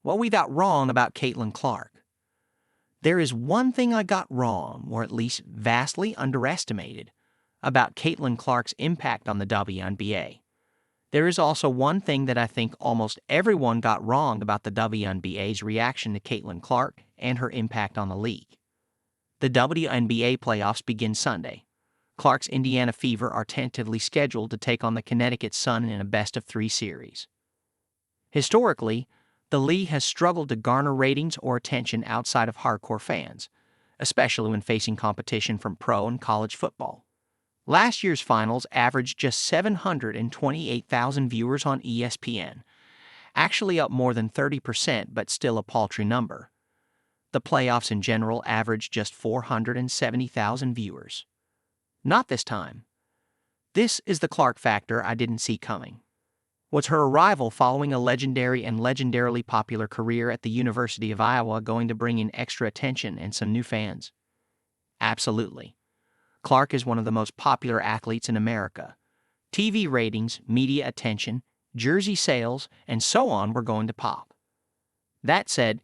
what we got wrong about Caitlin Clark. There is one thing I got wrong, or at least vastly underestimated, about Caitlin Clark's impact on the WNBA. There is also one thing that I think almost everyone got wrong about the WNBA's reaction to Caitlin Clark and her impact on the league. The WNBA playoffs begin Sunday. Clark's Indiana Fever are tentatively scheduled to take on the Connecticut Sun in a best-of-3 series. Historically, the league has struggled to garner ratings or attention outside of hardcore fans, especially when facing competition from pro and college football. Last year's finals averaged just 728,000 viewers on ESPN, actually up more than 30% but still a paltry number. The playoffs in general averaged just 470,000 viewers. Not this time. This is the Clark factor I didn't see coming. Was her arrival following a legendary and legendarily popular career at the University of Iowa going to bring in extra attention and some new fans? Absolutely. Clark is one of the most popular athletes in America. TV ratings, media attention, jersey sales, and so on were going to pop. That said,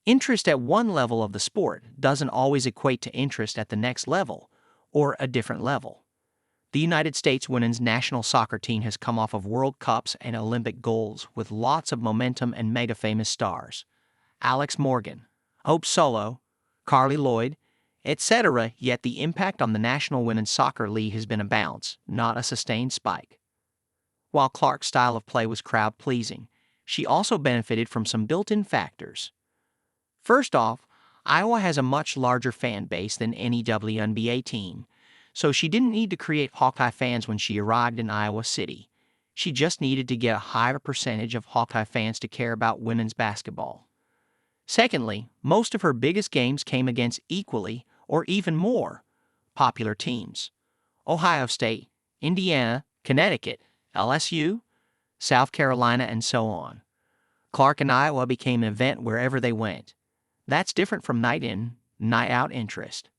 interest at one level of the sport doesn't always equate to interest at the next level, or a different level. The United States women's national soccer team has come off of World Cups and Olympic goals with lots of momentum and mega-famous stars. Alex Morgan, Hope Solo, Carly Lloyd, etc., yet the impact on the National Women's Soccer League has been a bounce, not a sustained spike. While Clark's style of play was crowd-pleasing, she also benefited from some built-in factors. First off, Iowa has a much larger fan base than any WNBA team, so she didn't need to create Hawkeye fans when she arrived in Iowa City. She just needed to get a higher percentage of Hawkeye fans to care about women's basketball. Secondly, most of her biggest games came against equally, or even more, popular teams: Ohio State, Indiana, Connecticut, LSU, South Carolina, and so on. Clark and Iowa became an event wherever they went. That's different from night-in, night-out interest.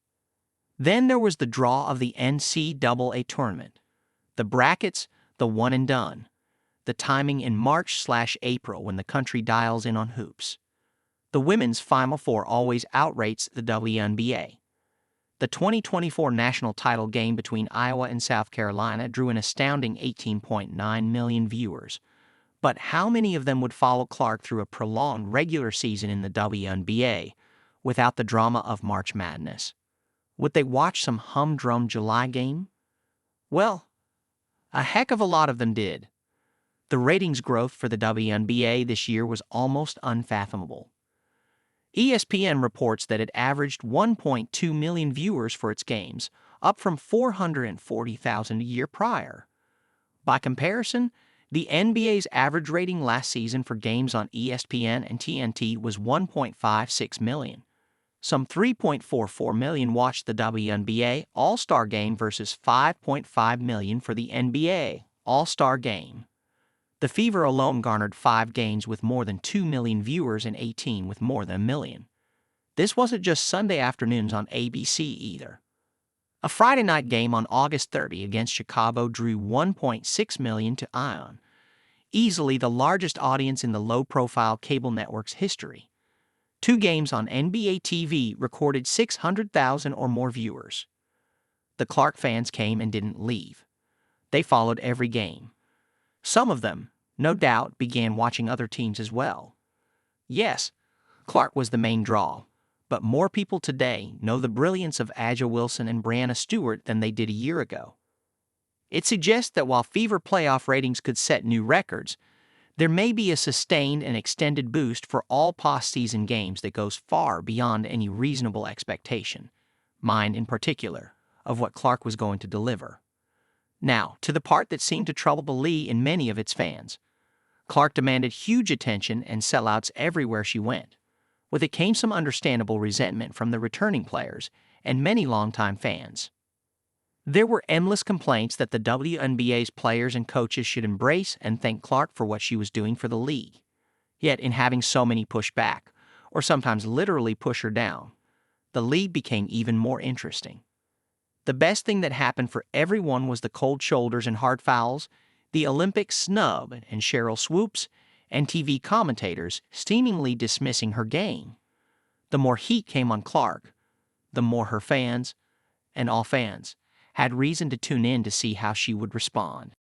Then there was the draw of the NCAA tournament. The brackets, the one and done. The timing in March/April when the country dials in on hoops. The women's Final Four always outrates the WNBA. The 2024 national title game between Iowa and South Carolina drew an astounding 18.9 million viewers. But how many of them would follow Clark through a prolonged regular season in the WNBA without the drama of March Madness? Would they watch some humdrum July game? Well, a heck of a lot of them did. The ratings growth for the WNBA this year was almost unfathomable. ESPN reports that it averaged 1.2 million viewers for its games, up from 440,000 a year prior. By comparison, the NBA's average rating last season for games on ESPN and TNT was 1.56 million. Some 3.44 million watched the WNBA All-Star Game versus 5.5 million for the NBA All-Star Game. The Fever alone garnered 5 games with more than 2 million viewers and 18 with more than a million. This wasn't just Sunday afternoons on ABC either. A Friday night game on August 30 against Chicago drew 1.6 million to ION, easily the largest audience in the low-profile cable network's history. 2 games on NBA TV recorded 600,000 or more viewers. The Clark fans came and didn't leave. They followed every game. Some of them, no doubt, began watching other teams as well. Yes, Clark was the main draw, but more people today know the brilliance of A'ja Wilson and Breanna Stewart than they did a year ago. It suggests that while Fever playoff ratings could set new records, there may be a sustained and extended boost for all postseason games that goes far beyond any reasonable expectation, mine in particular, of what Clark was going to deliver. Now, to the part that seemed to trouble the league and many of its fans. Clark demanded huge attention and sellouts everywhere she went. With it came some understandable resentment from the returning players and many longtime fans. There were endless complaints that the WNBA's players and coaches should embrace and thank Clark for what she was doing for the league. Yet in having so many push back, or sometimes literally push her down, the league became even more interesting. The best thing that happened for everyone was the cold shoulders and hard fouls, the Olympic snub and Cheryl Swoops, and TV commentators seemingly dismissing her game. The more heat came on Clark, the more her fans, and all fans, had reason to tune in to see how she would respond.